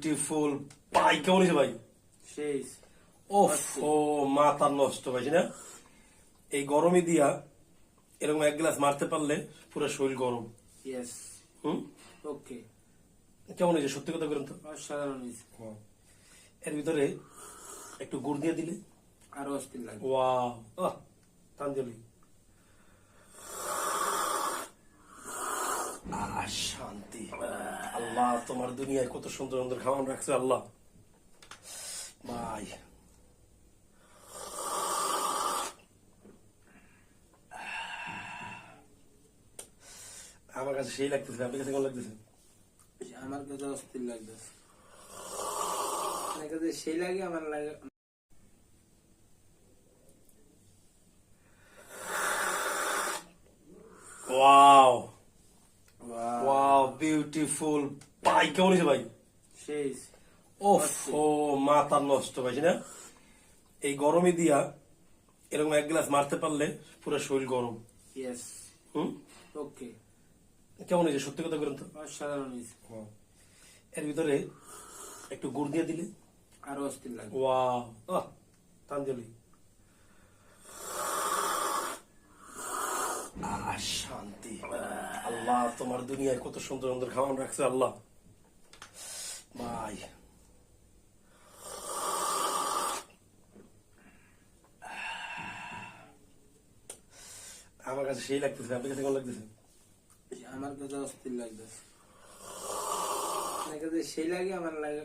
Beautiful ভাই, কেমন হয়েছে ভাই? সেই ওফ, ও মাথা নষ্ট ভাই না। এই গরমে দিয়া এরকম এক গ্লাস মারতে পারলে পুরো শরীর গরম। ইয়েস হুম, ওকে কেমন হয়েছে সত্যি কথা বলেন তো? অসাধারণ হয়েছে। এর ভিতরে একটু গুড় দিয়ে দিলে আরো অস্থির লাগবে। ওয়াও, আহ তাঞ্জলি, শান্তি। আল্লাহ তোমার দুনিয়ায় কত সুন্দর সুন্দর খাবার রাখছে আল্লাহ ভাই। আমার কাছে সেই লাগতেছে, আপনার কাছে কেমন লাগতেছে? আমার কাছে অস্থির লাগতেছে। আমার কাছে সেই লাগে, আমার লাগে। ওয়াও Wow, ওয়াও, বিউটিফুল ভাই, কেমন হয়েছে ভাই? সেই ওফ, ও মাথা নষ্ট ভাই না। এই গরমে দিয়া এরকম এক গ্লাস মারতে পারলে পুরো শরীর গরম। ইয়েস হুম, ওকে কেমন হয়েছে সত্যি কথা বলেন তো? অসাধারণ হয়েছে। এর ভিতরে একটু গুড় দিয়ে দিলে আরো অস্থির লাগবে। ওয়াও, আহ তাঞ্জলি, শান্তি। আল্লাহ তোমার দুনিয়ায় কত সুন্দর সুন্দর খাবার রাখছে আল্লাহ ভাই। আমার কাছে সেই লাগতেছে, আপনার কাছে কেমন লাগতেছে? আমার কাছে অস্থির লাগতেছে। আমার কাছে সেই লাগে, আমার লাগে।